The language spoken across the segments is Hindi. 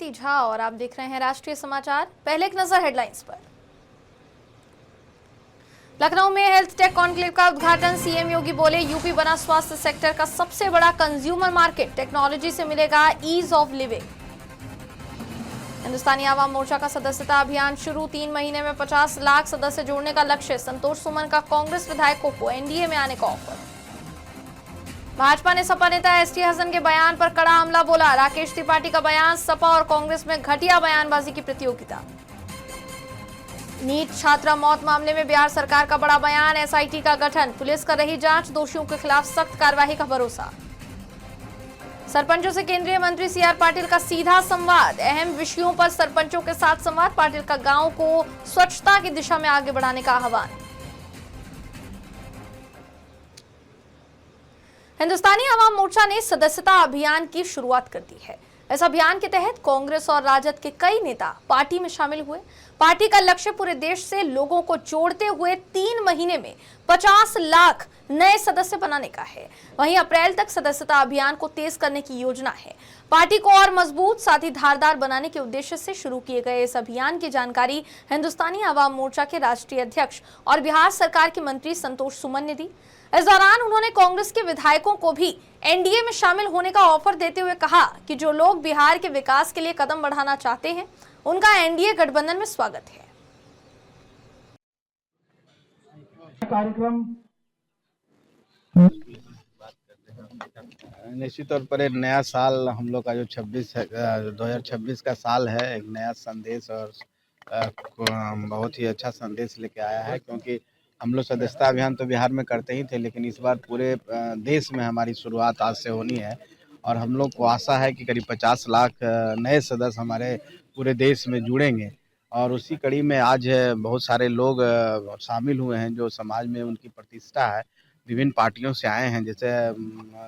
भारती झा और आप देख रहे हैं राष्ट्रीय समाचार। पहले एक नजर हेडलाइंस पर। लखनऊ में हेल्थ टेक कॉन्क्लेव का उद्घाटन, सीएम योगी बोले यूपी बना स्वास्थ्य सेक्टर का सबसे बड़ा कंज्यूमर मार्केट, टेक्नोलॉजी से मिलेगा ease of living. Hindustani Awam Morcha का सदस्यता अभियान शुरू, 3 महीने में 50 लाख सदस्य जोड़ने का लक्ष्य। संतोष सुमन का कांग्रेस विधायकों को एनडीए में आने का ऑफर। भाजपा ने सपा नेता एसटी हसन के बयान पर कड़ा हमला बोला, राकेश त्रिपाठी का बयान, सपा और कांग्रेस में घटिया बयानबाजी की प्रतियोगिता। नीट छात्रा मौत मामले में बिहार सरकार का बड़ा बयान, एसआईटी का गठन, पुलिस कर रही जांच, दोषियों के खिलाफ सख्त कार्रवाई का भरोसा। सरपंचों से केंद्रीय मंत्री सीआर पाटिल का सीधा संवाद, अहम विषयों पर सरपंचों के साथ संवाद, पाटिल का गांव को स्वच्छता की दिशा में आगे बढ़ाने का आह्वान। हिंदुस्तानी आवाम मोर्चा ने सदस्यता अभियान की शुरुआत कर दी है। इस अभियान के तहत कांग्रेस और राजद के कई नेता पार्टी में शामिल हुए। पार्टी का लक्ष्य पूरे देश से लोगों को जोड़ते हुए 3 महीने में 50 लाख नए सदस्य बनाने का है। वहीं अप्रैल तक सदस्यता अभियान को तेज करने की योजना है। पार्टी को और मजबूत साथ ही धारदार बनाने के उद्देश्य से शुरू किए गए इस अभियान की जानकारी हिंदुस्तानी आवाम मोर्चा के राष्ट्रीय अध्यक्ष और बिहार सरकार के मंत्री संतोष सुमन ने दी। इस दौरान उन्होंने कांग्रेस के विधायकों को भी एनडीए में शामिल होने का ऑफर देते हुए कहा कि जो लोग बिहार के विकास के लिए कदम बढ़ाना चाहते हैं, उनका एनडीए गठबंधन में स्वागत है। कार्यक्रम निश्चित तौर पर एक नया साल हम लोग का जो 2026 का साल है, एक नया संदेश और बहुत ही अच्छा संदेश लेके आया है, क्योंकि हम लोग सदस्यता अभियान तो बिहार में करते ही थे, लेकिन इस बार पूरे देश में हमारी शुरुआत आज से होनी है और हम लोग को आशा है कि करीब 50 लाख नए सदस्य हमारे पूरे देश में जुड़ेंगे। और उसी कड़ी में आज बहुत सारे लोग शामिल हुए हैं जो समाज में उनकी प्रतिष्ठा है, विभिन्न पार्टियों से आए हैं। जैसे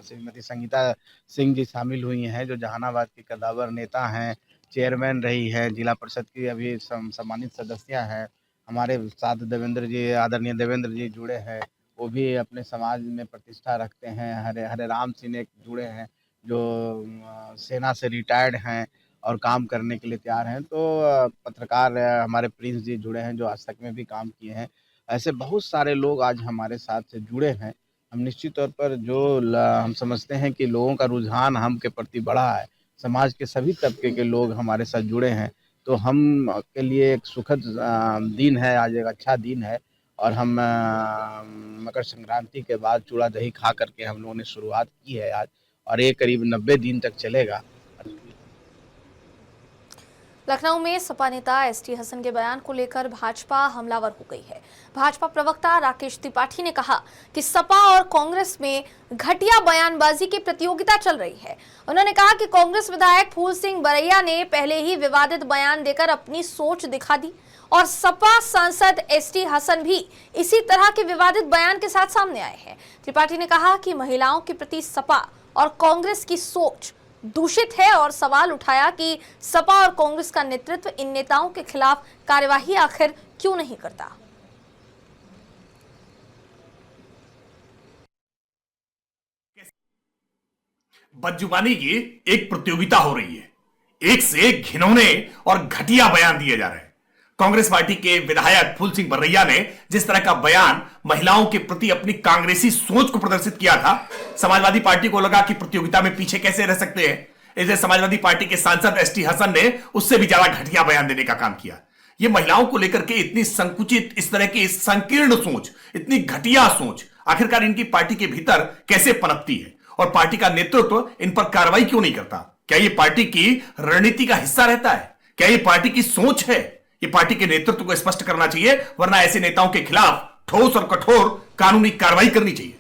श्रीमती संगीता सिंह जी शामिल हुई हैं जो जहानाबाद की कदावर नेता हैं, चेयरमैन रही है, जिला परिषद की अभी सम्मानित सदस्य हैं। हमारे साथ देवेंद्र जी, आदरणीय देवेंद्र जी जुड़े हैं, वो भी अपने समाज में प्रतिष्ठा रखते हैं। हरे राम सिंह जुड़े हैं जो सेना से रिटायर्ड हैं और काम करने के लिए तैयार हैं। तो पत्रकार हमारे प्रिंस जी जुड़े हैं जो आज तक में भी काम किए हैं। ऐसे बहुत सारे लोग आज हमारे साथ से जुड़े हैं। हम निश्चित तौर पर जो हम समझते हैं कि लोगों का रुझान हम के प्रति बढ़ा है, समाज के सभी तबके के लोग हमारे साथ जुड़े हैं, तो हम के लिए एक सुखद दिन है, आज एक अच्छा दिन है। और हम मकर संक्रांति के बाद चूड़ा दही खा करके हम लोगों ने शुरुआत की है आज, और ये करीब 90 दिन तक चलेगा। लखनऊ में सपा नेता एसटी हसन के बयान को लेकर भाजपा हमलावर हो गई है। भाजपा प्रवक्ता राकेश त्रिपाठी ने कहा कि सपा और कांग्रेस में घटिया बयानबाजी की प्रतियोगिता चल रही है। उन्होंने कहा कि कांग्रेस विधायक फूल सिंह बरैया ने पहले ही विवादित बयान देकर अपनी सोच दिखा दी और सपा सांसद एसटी हसन भी इसी तरह के विवादित बयान के साथ सामने आए हैं। त्रिपाठी ने कहा कि महिलाओं के प्रति सपा और कांग्रेस की सोच दूषित है और सवाल उठाया कि सपा और कांग्रेस का नेतृत्व इन नेताओं के खिलाफ कार्यवाही आखिर क्यों नहीं करता। बदजुबानी की एक प्रतियोगिता हो रही है, एक से एक घिनौने और घटिया बयान दिए जा रहे हैं। कांग्रेस पार्टी के विधायक फूल सिंह बरैया ने जिस तरह का बयान महिलाओं के प्रति अपनी कांग्रेसी सोच को प्रदर्शित किया था, समाजवादी पार्टी को लगा कि प्रतियोगिता में पीछे कैसे रह सकते हैं। इसलिए समाजवादी पार्टी के सांसद एसटी हसन ने उससे भी ज्यादा घटिया बयान देने का काम किया। यह महिलाओं को लेकर के इतनी संकुचित, इस तरह की संकीर्ण सोच, इतनी घटिया सोच आखिरकार इनकी पार्टी के भीतर कैसे पनपती है और पार्टी का नेतृत्व इन पर कार्रवाई क्यों नहीं करता? क्या यह पार्टी की रणनीति का हिस्सा रहता है? क्या यह पार्टी की सोच है? ये पार्टी के नेतृत्व को स्पष्ट करना चाहिए, वरना ऐसे नेताओं के खिलाफ ठोस और कठोर कानूनी कार्रवाई करनी चाहिए।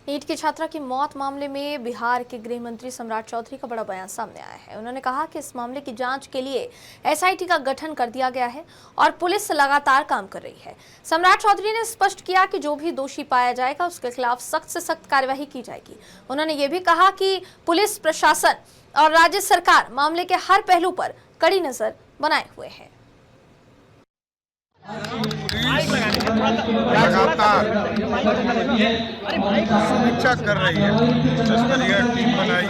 नीट की छात्रा की मौत मामले में बिहार के गृह मंत्री सम्राट चौधरी का बड़ा बयान सामने आया है। उन्होंने कहा कि इस मामले की जांच के लिए एसआईटी का गठन कर दिया गया है और पुलिस लगातार काम कर रही है। सम्राट चौधरी ने स्पष्ट किया कि जो भी दोषी पाया जाएगा उसके खिलाफ सख्त से सख्त कार्यवाही की जाएगी। उन्होंने ये भी कहा कि पुलिस प्रशासन और राज्य सरकार मामले के हर पहलू पर कड़ी नजर बनाए हुए है। लगातार समीक्षा कर रही है, स्तरीय टीम बनाई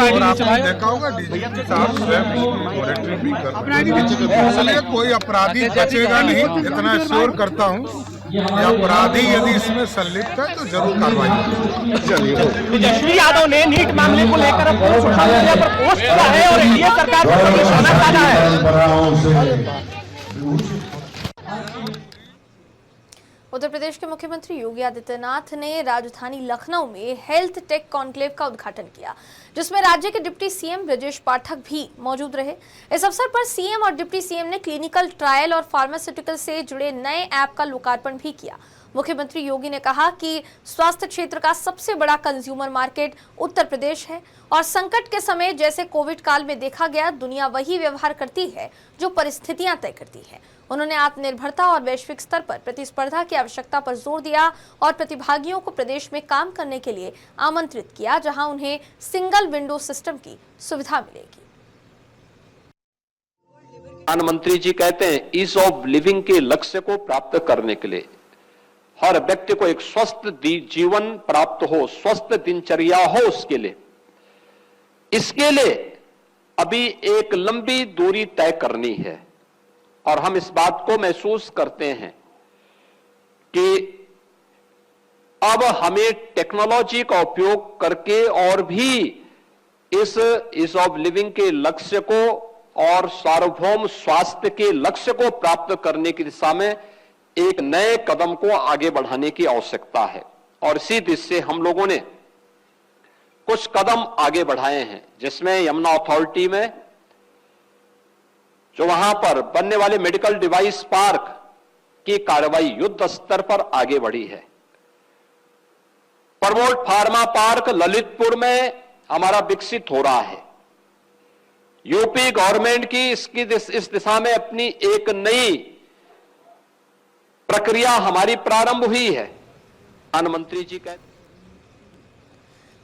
और आपने देखा होगा डीजीपी साहब स्वयं मॉनिटरिंग भी कर रहे हैं, इसलिए कोई अपराधी बचेगा नहीं। इतना श्योर करता हूँ कि अपराधी यदि इसमें संलिप्त है तो जरूर कार्रवाई होगी। तेजस्वी यादव ने नीट मामले को लेकर अब सोशल मीडिया पर पोस्ट किया है और एनडीए सरकार पर निशाना साधा है। उत्तर प्रदेश के मुख्यमंत्री योगी आदित्यनाथ ने राजधानी लखनऊ में हेल्थ टेक कॉन्क्लेव का उद्घाटन किया, जिसमें राज्य के डिप्टी सीएम ब्रजेश पाठक भी मौजूद रहे। इस अवसर पर सीएम और डिप्टी सीएम ने क्लिनिकल ट्रायल और फार्मास्यूटिकल से जुड़े नए ऐप का लोकार्पण भी किया। मुख्यमंत्री योगी ने कहा कि स्वास्थ्य क्षेत्र का सबसे बड़ा कंज्यूमर मार्केट उत्तर प्रदेश है और संकट के समय जैसे कोविड काल में देखा गया, दुनिया वही व्यवहार करती है जो परिस्थितियां तय करती है। उन्होंने आत्मनिर्भरता और वैश्विक स्तर पर प्रतिस्पर्धा की आवश्यकता पर जोर दिया और प्रतिभागियों को प्रदेश में काम करने के लिए आमंत्रित किया, जहां उन्हें सिंगल विंडो सिस्टम की सुविधा मिलेगी। प्रधानमंत्री जी कहते हैं ईज ऑफ लिविंग के लक्ष्य को प्राप्त करने के लिए हर व्यक्ति को एक स्वस्थ जीवन प्राप्त हो, स्वस्थ दिनचर्या हो, इसके लिए अभी एक लंबी दूरी तय करनी है और हम इस बात को महसूस करते हैं कि अब हमें टेक्नोलॉजी का उपयोग करके और भी इस ईज ऑफ लिविंग के लक्ष्य को और सार्वभौम स्वास्थ्य के लक्ष्य को प्राप्त करने की दिशा में एक नए कदम को आगे बढ़ाने की आवश्यकता है। और इसी दिशा से हम लोगों ने कुछ कदम आगे बढ़ाए हैं, जिसमें यमुना अथॉरिटी में जो वहां पर बनने वाले मेडिकल डिवाइस पार्क की कार्रवाई युद्ध स्तर पर आगे बढ़ी है। प्रमोट फार्मा पार्क ललितपुर में हमारा विकसित हो रहा है। यूपी गवर्नमेंट की इस दिशा में अपनी एक नई प्रक्रिया हमारी प्रारंभ हुई है। प्रधानमंत्री जी कहते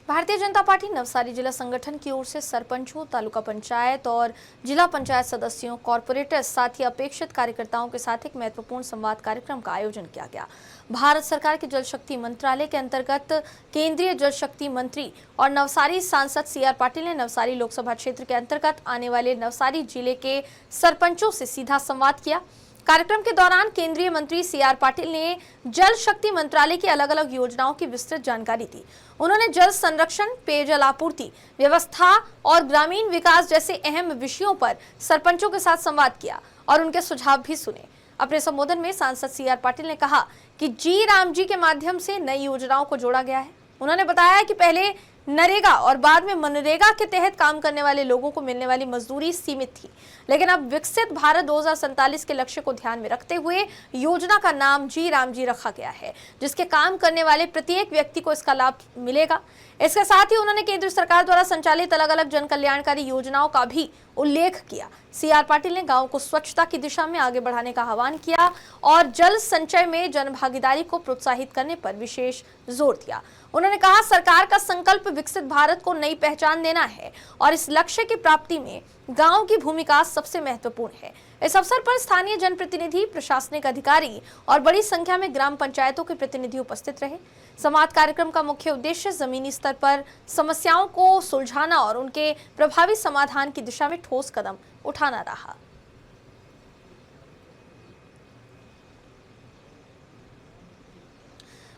भारतीय जनता पार्टी नवसारी जिला संगठन की ओर से सरपंचों, तालुका पंचायत और जिला पंचायत सदस्यों, कॉर्पोरेटर्स, साथ ही अपेक्षित कार्यकर्ताओं के साथ एक महत्वपूर्ण संवाद कार्यक्रम का आयोजन किया गया। भारत सरकार के जल शक्ति मंत्रालय के अंतर्गत केंद्रीय जल शक्ति मंत्री और नवसारी सांसद सीआर पाटिल ने नवसारी लोकसभा क्षेत्र के अंतर्गत आने वाले नवसारी जिले के सरपंचों से सीधा संवाद किया। कार्यक्रम के दौरान केंद्रीय मंत्री सीआर पाटिल ने जल शक्ति मंत्रालय की अलग अलग योजनाओं की विस्तृत जानकारी दी। उन्होंने जल संरक्षण, पेयजल आपूर्ति व्यवस्था और ग्रामीण विकास जैसे अहम विषयों पर सरपंचों के साथ संवाद किया और उनके सुझाव भी सुने। अपने संबोधन में सांसद सीआर पाटिल ने कहा कि जी राम जी के माध्यम से नई योजनाओं को जोड़ा गया है। उन्होंने बताया कि पहले नरेगा और बाद में मनरेगा के तहत काम करने वाले लोगों को मिलने वाली मजदूरी सीमित थी, लेकिन अब विकसित भारत 2047 के लक्ष्य को ध्यान में रखते हुए योजना का नाम जी राम जी रखा गया है, जिसके काम करने वाले प्रत्येक व्यक्ति को इसका लाभ मिलेगा। इसके साथ ही उन्होंने केंद्र सरकार द्वारा संचालित अलग अलग जन कल्याणकारी योजनाओं का भी उल्लेख किया। सीआर पाटिल ने गांव को स्वच्छता की दिशा में आगे बढ़ाने का आह्वान किया और जल संचय में जनभागीदारी को प्रोत्साहित करने पर विशेष जोर दिया। उन्होंने कहा, सरकार का संकल्प विकसित भारत को नई पहचान देना है और इस लक्ष्य की प्राप्ति में गांव की भूमिका सबसे महत्वपूर्ण है। इस अवसर पर स्थानीय जनप्रतिनिधि, प्रशासनिक अधिकारी और बड़ी संख्या में ग्राम पंचायतों के प्रतिनिधि उपस्थित रहे। संवाद कार्यक्रम का मुख्य उद्देश्य जमीनी स्तर पर समस्याओं को सुलझाना और उनके प्रभावी समाधान की दिशा में ठोस कदम उठाना रहा।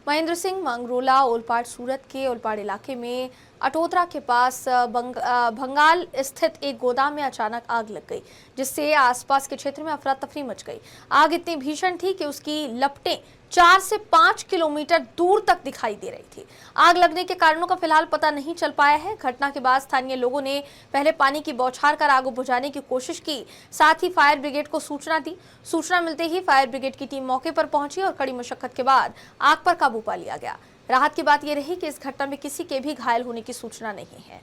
महेंद्र सिंह मंगरोला ओलपाड़ सूरत के ओलपाड़ इलाके में अटोतरा के पास भंगाल स्थित एक गोदाम में अचानक आग लग गई, जिससे आसपास के क्षेत्र में अफरा तफरी मच गई। आग इतनी भीषण थी कि उसकी लपटें 4 से 5 किलोमीटर दूर तक दिखाई दे रही थी। आग लगने के कारणों का फिलहाल पता नहीं चल पाया है। घटना के बाद स्थानीय लोगों ने पहले पानी की बौछार कर आग बुझाने की कोशिश की, साथ ही फायर ब्रिगेड को सूचना दी। सूचना मिलते ही फायर ब्रिगेड की टीम मौके पर पहुंची और कड़ी मशक्कत के बाद आग पर काबू पा लिया गया। राहत की बात यह रही कि इस घटना में किसी के भी घायल होने की सूचना नहीं है।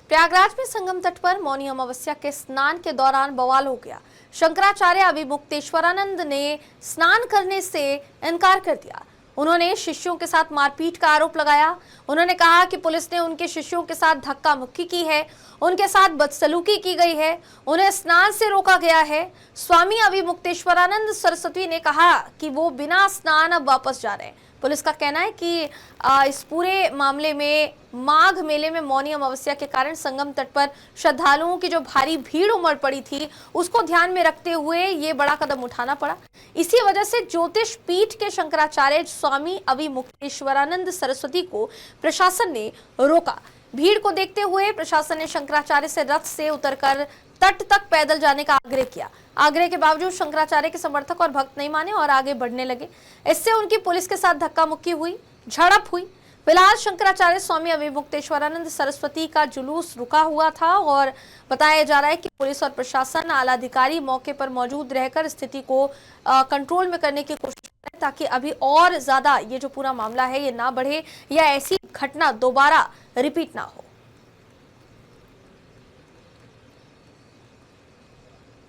प्रयागराज में संगम तट पर मौनी अमावस्या के स्नान के दौरान बवाल हो गया। शंकराचार्य अभिमुक्तेश्वरानंद ने स्नान करने से इनकार कर दिया। उन्होंने शिष्यों के साथ मारपीट का आरोप लगाया। उन्होंने कहा कि पुलिस ने उनके शिष्यों के साथ धक्का मुक्की की है, उनके साथ बदसलूकी की गई है, उन्हें स्नान से रोका गया है। स्वामी अविमुक्तेश्वरानंद सरस्वती ने कहा कि वो बिना स्नान अब वापस जा रहे हैं। पुलिस का कहना है कि इस पूरे मामले में माघ मेले में मौनी अमावस्या के कारण संगम तट पर श्रद्धालुओं की जो भारी भीड़ उमड़ पड़ी थी, उसको ध्यान में रखते हुए ये बड़ा कदम उठाना पड़ा। इसी वजह से ज्योतिष पीठ के शंकराचार्य स्वामी अविमुक्तेश्वरानंद सरस्वती को प्रशासन ने रोका। भीड़ को देखते हुए प्रशासन ने शंकराचार्य से रथ से उतरकर तट तक पैदल जाने का आग्रह किया। आग्रह के बावजूद शंकराचार्य के समर्थक और भक्त नहीं माने और आगे बढ़ने लगे। इससे उनकी पुलिस के साथ धक्का मुक्की हुई, झड़प हुई। फिलहाल शंकराचार्य स्वामी अविमुक्तेश्वरानंद सरस्वती का जुलूस रुका हुआ था और बताया जा रहा है कि पुलिस और प्रशासन आला अधिकारी मौके पर मौजूद रहकर स्थिति को कंट्रोल में करने की कोशिश कर रहे हैं, ताकि अभी और ज्यादा ये जो पूरा मामला है ये ना बढ़े या ऐसी घटना दोबारा रिपीट ना हो।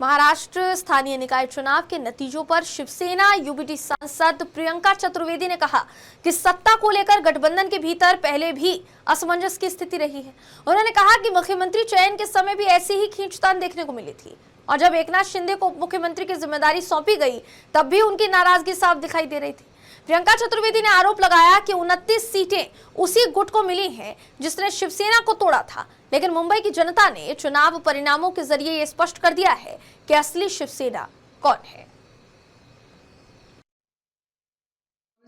महाराष्ट्र स्थानीय निकाय चुनाव के नतीजों पर शिवसेना यूबीटी सांसद प्रियंका चतुर्वेदी ने कहा कि सत्ता को लेकर गठबंधन के भीतर पहले भी असमंजस की स्थिति रही है। उन्होंने कहा कि मुख्यमंत्री चयन के समय भी ऐसी ही खींचतान देखने को मिली थी और जब एकनाथ शिंदे को उप मुख्यमंत्री की जिम्मेदारी सौंपी गई तब भी उनकी नाराजगी साफ दिखाई दे रही थी। प्रियंका चतुर्वेदी ने आरोप लगाया कि 29 सीटें उसी गुट को मिली हैं जिसने शिवसेना को तोड़ा था, लेकिन मुंबई की जनता ने चुनाव परिणामों के जरिए ये स्पष्ट कर दिया है कि असली शिवसेना कौन है।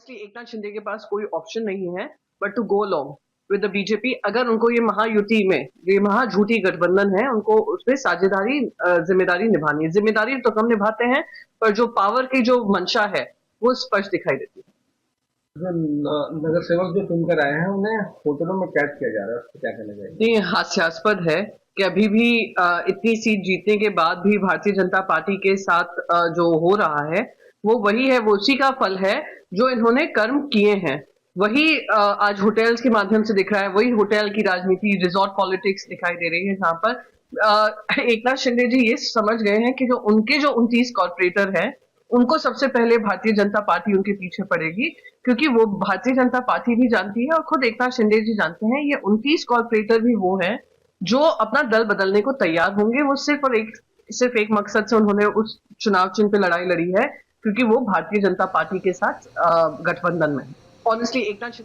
एकनाथ शिंदे के पास कोई ऑप्शन नहीं है but to go along with the BJP. अगर उनको ये महायुति में ये महाझूठी गठबंधन है, उनको उसमें साझेदारी जिम्मेदारी निभानी है। जिम्मेदारी तो कम निभाते हैं पर जो पावर की जो मंशा है वो स्पष्ट दिखाई देती है। नगर सेवक जो चुनकर आए हैं उन्हें होटलों में कैद किया जा रहा है, उसको क्या कहना चाहिए? ये हास्यास्पद है कि अभी भी इतनी सीट जीतने के बाद भी भारतीय जनता पार्टी के साथ जो हो रहा है वो वही है, वो उसी का फल है जो इन्होंने कर्म किए हैं। वही आज होटल्स के माध्यम से दिख रहा है, वही होटल की राजनीति, रिजॉर्ट पॉलिटिक्स दिखाई दे रही है, जहां पर एकनाथ शिंदे जी ये समझ गए हैं कि जो उनके जो 29 कॉर्पोरेटर हैं उनको सबसे पहले भारतीय जनता पार्टी उनके पीछे पड़ेगी, क्योंकि वो भारतीय जनता पार्टी भी जानती है और खुद एकनाथ शिंदे जी जानते हैं ये 29 कॉर्पोरेटर भी वो हैं जो अपना दल बदलने को तैयार होंगे। वो सिर्फ एक मकसद से उन्होंने उस चुनाव चिन्ह पे लड़ाई लड़ी है, क्योंकि वो भारतीय जनता पार्टी के साथ गठबंधन में है। ऑनेस्टली एकनाथ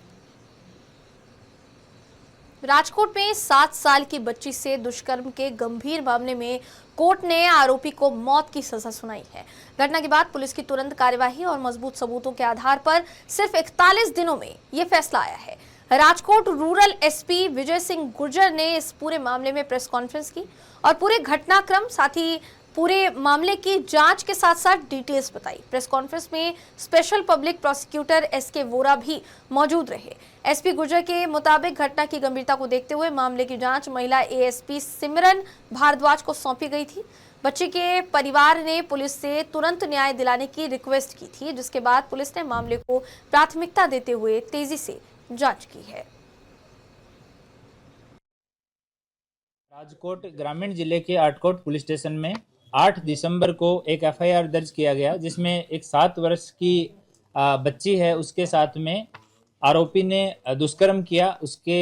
राजकोट में 7 साल की बच्ची से दुष्कर्म के गंभीर मामले में कोर्ट ने आरोपी को मौत की सजा सुनाई है। घटना के बाद पुलिस की तुरंत कार्यवाही और मजबूत सबूतों के आधार पर सिर्फ 41 दिनों में यह फैसला आया है। राजकोट रूरल एसपी विजय सिंह गुर्जर ने इस पूरे मामले में प्रेस कॉन्फ्रेंस की और पूरे घटनाक्रम साथ ही पूरे मामले की जांच के साथ साथ डिटेल्स बताई। प्रेस कॉन्फ्रेंस में special public prosecutor SK Vora भी मौजूद रहे। एसपी गुर्जर के मुताबिक घटना की गंभीरता को देखते हुए मामले की जांच महिला एएसपी सिमरन भारद्वाज को सौंपी गई थी। बच्चे के परिवार ने पुलिस से तुरंत न्याय दिलाने की रिक्वेस्ट की थी, जिसके बाद पुलिस ने मामले को प्राथमिकता देते हुए तेजी से जांच की है। राजकोट ग्रामीण जिले के आटकोट पुलिस स्टेशन में 8 दिसंबर को एक एफआईआर दर्ज किया गया, जिसमें एक 7 वर्ष की बच्ची है, उसके साथ में आरोपी ने दुष्कर्म किया। उसके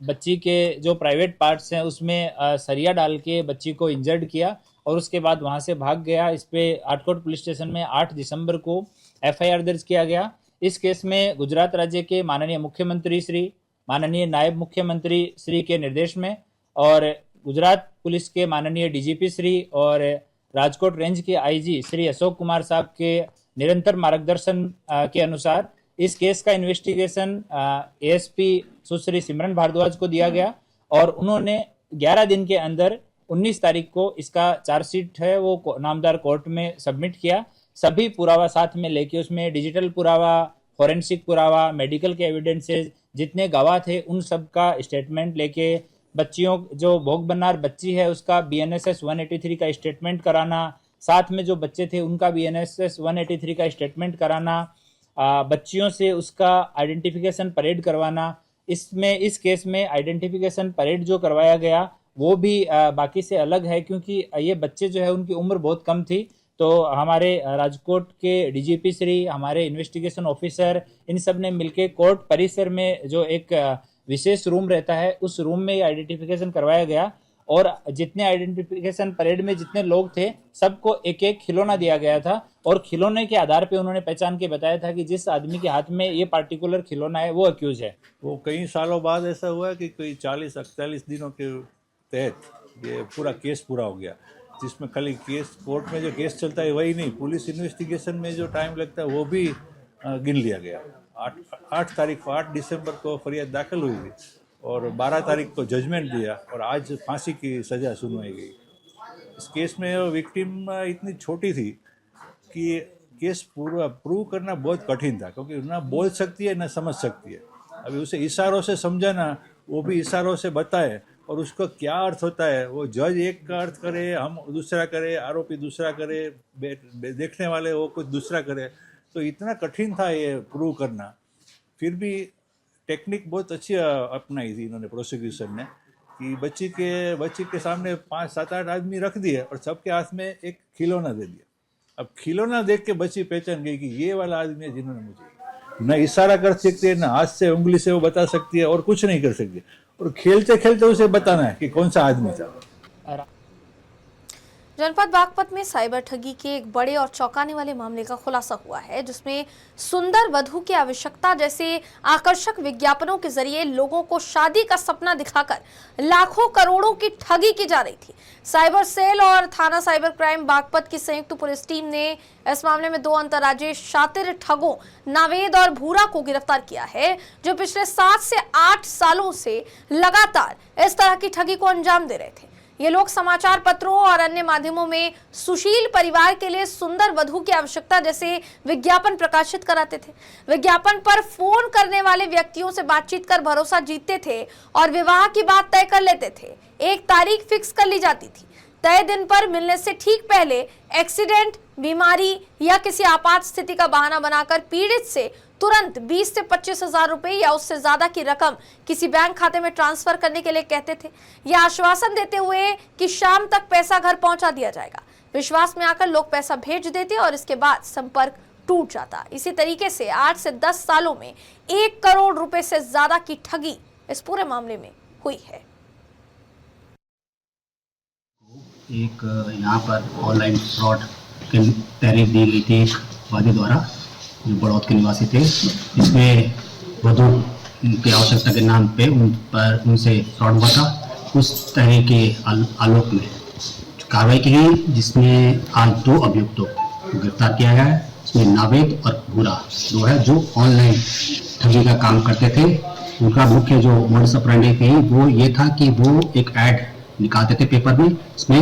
बच्ची के जो प्राइवेट पार्ट्स हैं उसमें सरिया डाल के बच्ची को इंजर्ड किया और उसके बाद वहां से भाग गया। इस पे आटकोट पुलिस स्टेशन में 8 दिसंबर को एफआईआर दर्ज किया गया। इस केस में गुजरात राज्य के माननीय मुख्यमंत्री श्री, माननीय नायब मुख्यमंत्री श्री के निर्देश में और गुजरात पुलिस के माननीय डीजीपी श्री और राजकोट रेंज के आईजी श्री अशोक कुमार साहब के निरंतर मार्गदर्शन के अनुसार इस केस का इन्वेस्टिगेशन एएसपी सुश्री सिमरन भारद्वाज को दिया गया और उन्होंने 11 दिन के अंदर 19 तारीख को इसका चार्जशीट है वो नामदार कोर्ट में सबमिट किया। सभी पुरावा साथ में लेके उसमें डिजिटल पुरावा, फॉरेंसिक पुरावा, मेडिकल के एविडेंसेस, जितने गवाह थे उन सब का स्टेटमेंट लेके बच्चियों जो भोग बननार बच्ची है उसका BNSS 183 का स्टेटमेंट कराना, साथ में जो बच्चे थे उनका BNSS 183 का स्टेटमेंट कराना, बच्चियों से उसका आइडेंटिफिकेशन परेड करवाना। इसमें इस केस में आइडेंटिफिकेशन परेड जो करवाया गया वो भी बाकी से अलग है, क्योंकि ये बच्चे जो है उनकी उम्र बहुत कम थी, तो हमारे राजकोट के डीजीपी श्री, हमारे इन्वेस्टिगेशन ऑफिसर, इन सब ने मिलकर कोर्ट परिसर में जो एक विशेष रूम रहता है उस रूम में आइडेंटिफिकेशन करवाया गया और जितने आइडेंटिफिकेशन परेड में जितने लोग थे सबको एक एक खिलौना दिया गया था और खिलौने के आधार पे उन्होंने पहचान के बताया था कि जिस आदमी के हाथ में ये पार्टिकुलर खिलौना है वो अक्यूज है। वो कई सालों बाद ऐसा हुआ कि कोई 40-41 दिनों के तहत ये पूरा केस पूरा हो गया, जिसमें खाली केस कोर्ट में जो केस चलता है वही नहीं, पुलिस इन्वेस्टिगेशन में जो टाइम लगता है वो भी गिन लिया गया। 8 दिसंबर को फरियाद दाखिल हुई थी और 12 तारीख को जजमेंट दिया और आज फांसी की सज़ा सुनवाई गई। इस केस में विक्टिम इतनी छोटी थी कि केस पूरा प्रूव करना बहुत कठिन था, क्योंकि ना बोल सकती है ना समझ सकती है। अभी उसे इशारों से समझाना, वो भी इशारों से बताए और उसका क्या अर्थ होता है, वो जज एक का अर्थ करे, हम दूसरा करे, आरोपी दूसरा करे, देखने वाले वो कुछ दूसरा करे, तो इतना कठिन था ये प्रूव करना। फिर भी टेक्निक बहुत अच्छी अपनाई थी इन्होंने, प्रोसिक्यूशन ने, कि बच्ची के सामने 5-7-8 आदमी रख दिए और सबके हाथ में एक खिलौना दे दिया। अब खिलौना देख के बच्ची पहचान गई कि ये वाला आदमी है जिन्होंने मुझे, न इशारा कर सकती है, न हाथ से उंगली से वो बता सकती है और कुछ नहीं कर सकती, और खेलते खेलते उसे बताना है कि कौन सा आदमी था। जनपद बागपत में साइबर ठगी के एक बड़े और चौंकाने वाले मामले का खुलासा हुआ है, जिसमें सुंदर वधू की आवश्यकता जैसे आकर्षक विज्ञापनों के जरिए लोगों को शादी का सपना दिखाकर लाखों करोड़ों की ठगी की जा रही थी। साइबर सेल और थाना साइबर क्राइम बागपत की संयुक्त पुलिस टीम ने इस मामले में 2 अंतर्राज्यीय शातिर ठगों नावेद और भूरा को गिरफ्तार किया है, जो पिछले 7 से 8 सालों से लगातार इस तरह की ठगी को अंजाम दे रहे थे। ये लोग समाचार पत्रों और अन्य माध्यमों में सुशील परिवार के लिए सुंदर वधू की आवश्यकता जैसे विज्ञापन प्रकाशित कराते थे। विज्ञापन पर फोन करने वाले व्यक्तियों से बातचीत कर भरोसा जीतते थे और विवाह की बात तय कर लेते थे। एक तारीख फिक्स कर ली जाती थी। तय दिन पर मिलने से ठीक पहले एक्सीडेंट, बीमारी या किसी आपात स्थिति का बहाना बनाकर पीड़ित से तुरंत 20 से 25 हजार रुपए या उससे ज्यादा की रकम किसी बैंक खाते में ट्रांसफर करने के लिए कहते थे, या आश्वासन देते हुए कि शाम तक पैसा घर पहुंचा दिया जाएगा। विश्वास में आकर लोग पैसा भेज देते और इसके बाद संपर्क टूट जाता। इसी तरीके से 8 से 10 सालों में 1 करोड़ रुपए से ज्यादा की ठगी इस पूरे मामले में हुई है। एक यहाँ पर ऑनलाइन फ्रॉड की तहरीर दी गई थी एक वादी द्वारा, जो बड़ौद के निवासी थे। इसमें वधू की आवश्यकता के नाम पे उनसे फ्रॉड हुआ था। उस तहरीर के आलोक में कार्रवाई की गई, जिसमें आज 2 अभियुक्तों को गिरफ्तार किया गया है। इसमें नावेद और भूरा 2 है, जो ऑनलाइन ठगी का काम करते थे। उनका मुख्य जो मोडस ऑपरेंडी थी वो ये था कि वो एक ऐड निकालते थे पेपर में, इसमें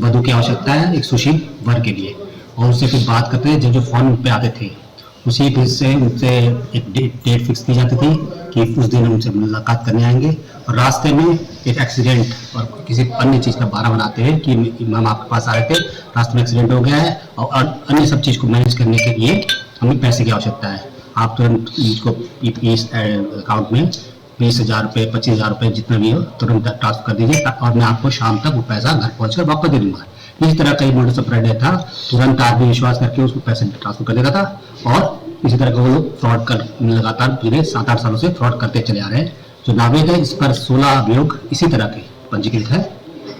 वधू की आवश्यकता है एक सुशील वर के लिए, और उससे फिर बात करते थे। जो फ़ोन पे आते थे उसी से उनसे एक डेट फिक्स की जाती थी कि उस दिन उनसे मुलाकात करने आएंगे, और रास्ते में एक एक्सीडेंट और किसी अन्य चीज़ का बहाना बनाते हैं कि हम आपके पास आ रहे थे, रास्ते में एक्सीडेंट हो गया है और अन्य सब चीज़ को मैनेज करने के लिए हमें पैसे की आवश्यकता है। आप तुरंत इसको इस अकाउंट में 20,000 रुपये, 25,000 रुपये जितना भी हो तुरंत ट्रांसफर कर दीजिए, और मैं आपको शाम तक वो पैसा घर पहुँचकर वापस दे दूँगा। इस तरह का मोडस ऑपरेंडी था। तुरंत आदमी विश्वास करके उसको पैसे ट्रांसफर कर देता था, और इसी तरह का वो लोग फ्रॉड कर लगातार पिछले 7-8 सालों से फ्रॉड करते चले आ रहे हैं। जो नावेद है, इस पर 16 अभियोग इसी तरह के पंजीकृत है,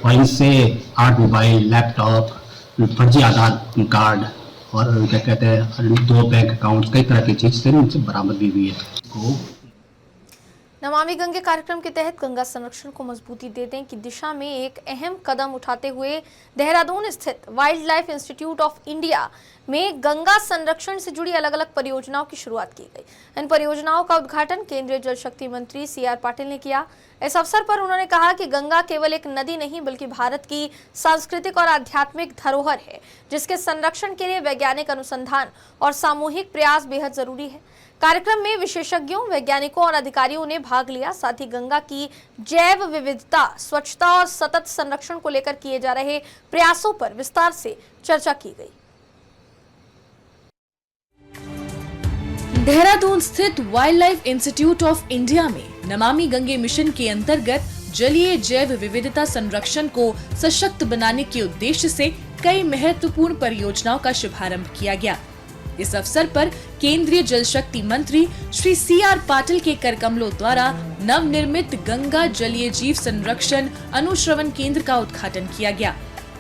और इनसे 8 मोबाइल, लैपटॉप, फर्जी आधार कार्ड और क्या कहते हैं 2 बैंक अकाउंट, कई तरह की चीज से इनसे बरामद भी हुई है। नमामि गंगे कार्यक्रम के तहत गंगा संरक्षण को मजबूती देने की दिशा में एक अहम कदम उठाते हुए देहरादून स्थित wild life institute of India में गंगा संरक्षण से जुड़ी अलग अलग परियोजनाओं की शुरुआत की गई। इन परियोजनाओं का उद्घाटन केंद्रीय जल शक्ति मंत्री CR पाटिल ने किया। इस अवसर पर उन्होंने कहा कि गंगा केवल एक नदी नहीं बल्कि भारत की सांस्कृतिक और आध्यात्मिक धरोहर है, जिसके संरक्षण के लिए वैज्ञानिक अनुसंधान और सामूहिक प्रयास बेहद जरूरी है। कार्यक्रम में विशेषज्ञों, वैज्ञानिकों और अधिकारियों ने भाग लिया। साथ ही गंगा की जैव विविधता, स्वच्छता और सतत संरक्षण को लेकर किए जा रहे प्रयासों पर विस्तार से चर्चा की गई। देहरादून स्थित wild life institute of India में नमामि गंगे मिशन के अंतर्गत जलीय जैव विविधता संरक्षण को सशक्त बनाने के उद्देश्य से कई महत्वपूर्ण परियोजनाओं का शुभारंभ किया गया। इस अवसर पर केंद्रीय जल शक्ति मंत्री श्री CR पाटिल के करकमलों द्वारा नवनिर्मित गंगा जलीय जीव संरक्षण अनुश्रवण केंद्र का उद्घाटन किया गया।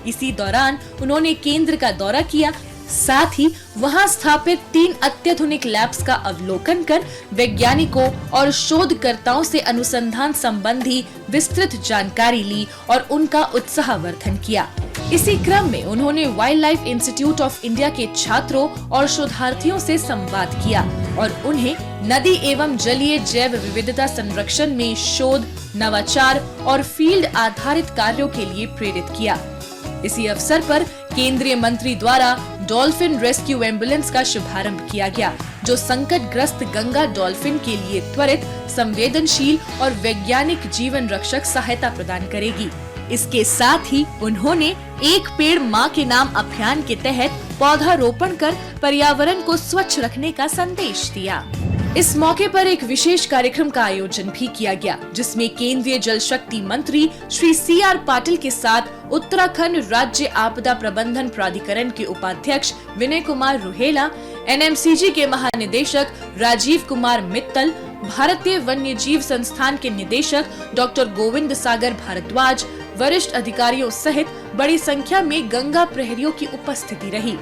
इसी दौरान उन्होंने केंद्र का दौरा किया, साथ ही वहां स्थापित 3 अत्याधुनिक लैब्स का अवलोकन कर वैज्ञानिकों और शोधकर्ताओं से अनुसंधान संबंधी विस्तृत जानकारी ली और उनका उत्साहवर्धन किया। इसी क्रम में उन्होंने wild life institute of India के छात्रों और शोधार्थियों से संवाद किया और उन्हें नदी एवं जलीय जैव विविधता संरक्षण में शोध, नवाचार और फील्ड आधारित कार्यों के लिए प्रेरित किया। इसी अवसर पर केंद्रीय मंत्री द्वारा डॉल्फिन रेस्क्यू एम्बुलेंस का शुभारंभ किया गया, जो संकटग्रस्त गंगा डॉल्फिन के लिए त्वरित, संवेदनशील और वैज्ञानिक जीवन रक्षक सहायता प्रदान करेगी। इसके साथ ही उन्होंने एक पेड़ माँ के नाम अभियान के तहत पौधारोपण कर पर्यावरण को स्वच्छ रखने का संदेश दिया। इस मौके पर एक विशेष कार्यक्रम का आयोजन भी किया गया, जिसमें केंद्रीय जल शक्ति मंत्री श्री CR पाटिल के साथ उत्तराखंड राज्य आपदा प्रबंधन प्राधिकरण के उपाध्यक्ष विनय कुमार रुहेला, NMCG के महानिदेशक राजीव कुमार मित्तल, भारतीय वन्य जीव संस्थान के निदेशक डॉक्टर गोविंद सागर भारद्वाज, वरिष्ठ अधिकारियों सहित बड़ी संख्या में गंगा प्रहरियों की उपस्थिति रही।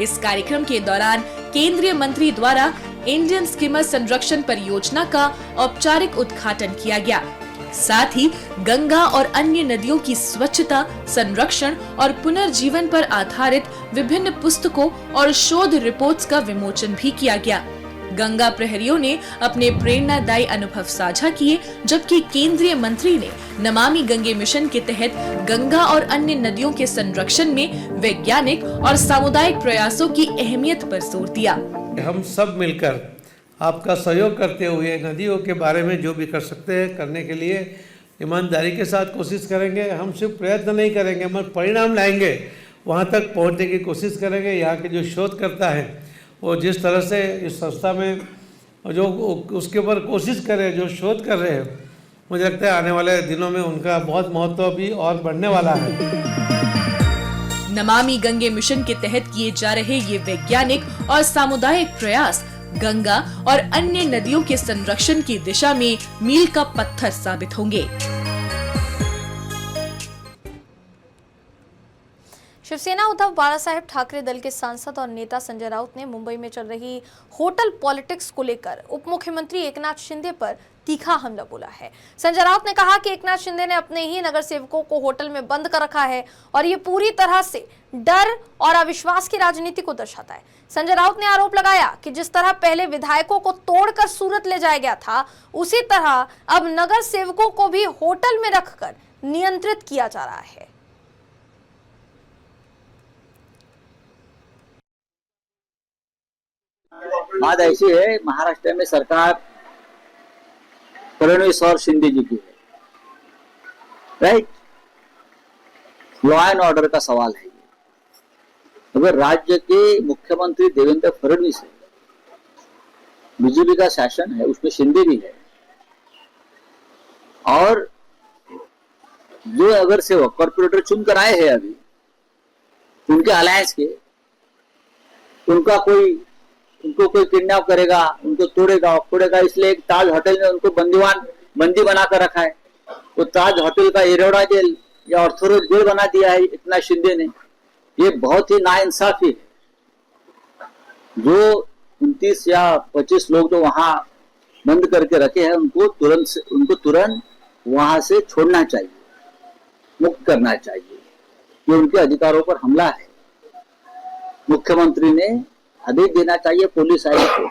इस कार्यक्रम के दौरान केंद्रीय मंत्री द्वारा इंडियन स्किमर संरक्षण परियोजना का औपचारिक उद्घाटन किया गया। साथ ही गंगा और अन्य नदियों की स्वच्छता, संरक्षण और पुनर्जीवन पर आधारित विभिन्न पुस्तकों और शोध रिपोर्ट्स का विमोचन भी किया गया। गंगा प्रहरियों ने अपने प्रेरणादायी अनुभव साझा किए, जबकि केंद्रीय मंत्री ने नमामि गंगे मिशन के तहत गंगा और अन्य नदियों के संरक्षण में वैज्ञानिक और सामुदायिक प्रयासों की अहमियत पर जोर दिया। हम सब मिलकर आपका सहयोग करते हुए नदियों के बारे में जो भी कर सकते हैं करने के लिए ईमानदारी के साथ कोशिश करेंगे। हम सिर्फ प्रयत्न नहीं करेंगे, हम परिणाम लाएंगे, वहाँ तक पहुँचने की कोशिश करेंगे। यहाँ के जो शोधकर्ता हैं वो जिस तरह से इस संस्था में जो उसके ऊपर कोशिश कर रहे हैं, जो शोध कर रहे हैं, मुझे लगता है आने वाले दिनों में उनका बहुत महत्व भी और बढ़ने वाला है। नमामि गंगे मिशन के तहत किए जा रहे ये वैज्ञानिक और सामुदायिक प्रयास गंगा और अन्य नदियों के संरक्षण की दिशा में मील का पत्थर साबित होंगे। शिवसेना उद्धव बालासाहेब ठाकरे दल के सांसद और नेता संजय राउत ने मुंबई में चल रही होटल पॉलिटिक्स को लेकर उप मुख्यमंत्री एकनाथ शिंदे पर तीखा हमला बोला है। संजय राउत ने कहा कि एकनाथ शिंदे ने अपने ही नगर सेवकों को होटल में बंद कर रखा है और ये पूरी तरह से डर और अविश्वास की राजनीति को दर्शाता है। संजय राउत ने आरोप लगाया कि जिस तरह पहले विधायकों को तोड़कर सूरत ले जाया गया था, उसी तरह अब नगर सेवकों को भी होटल में रखकर नियंत्रित किया जा रहा है। बात ऐसी है, महाराष्ट्र में सरकार फडणवीस और शिंदे जी की है, राइट। लॉ एंड ऑर्डर का सवाल है। अगर राज्य के मुख्यमंत्री देवेंद्र फडणवीस है, बीजेपी का शासन है, उसमें शिंदे भी है, और जो अगर सेवक कॉर्पोरेटर चुनकर आए हैं अभी उनके अलायंस के, उनको कोई किडनैप करेगा, उनको तोड़ेगा, इसलिए एक ताज होटल में उनको बंदी बनाकर रखा है। तो ताज होटल का एरोडा जेल या ऑर्थोडॉक्स जेल बना दिया है एकनाथ शिंदे ने। ये बहुत ही नाइंसाफी है। जो 29 या 25 लोग जो वहां बंद करके रखे हैं, उनको तुरंत वहां से छोड़ना चाहिए, मुक्त करना चाहिए। ये उनके अधिकारों पर हमला है। मुख्यमंत्री ने आदेश देना चाहिए पुलिस आयुक्त को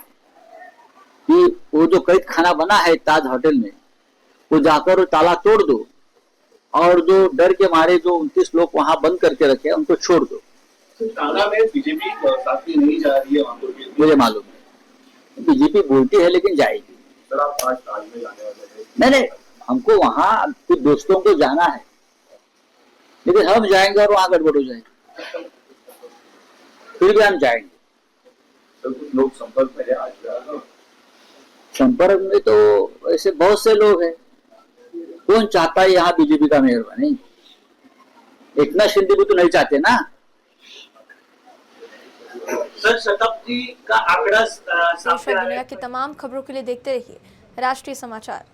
कि वो जो कैद खाना बना है ताज होटल में, वो जाकर ताला तोड़ दो और जो डर के मारे जो 29 लोग वहां बंद करके रखे हैं उनको छोड़ दो। ताला में बीजेपी साथ में नहीं जा रही है, मुझे मालूम है बीजेपी बोलती है लेकिन जाएगी। सर आप आज ताज में जाने वाले हैं? नहीं, हमको वहां कुछ दोस्तों को जाना है, लेकिन हम जाएंगे और वहां गड़बड़ हो जाएगी, फिर भी हम जाएंगे। तो कुछ लोग संपर्क में आज संपर्क में तो ऐसे बहुत से लोग हैं। कौन चाहता है यहाँ बीजेपी का मेयर बने? एकनाथ शिंदे भी तो नहीं चाहते ना। 10 शताब्दी का आंकड़ा देश और दुनिया की तमाम खबरों के लिए देखते रहिए राष्ट्रीय समाचार।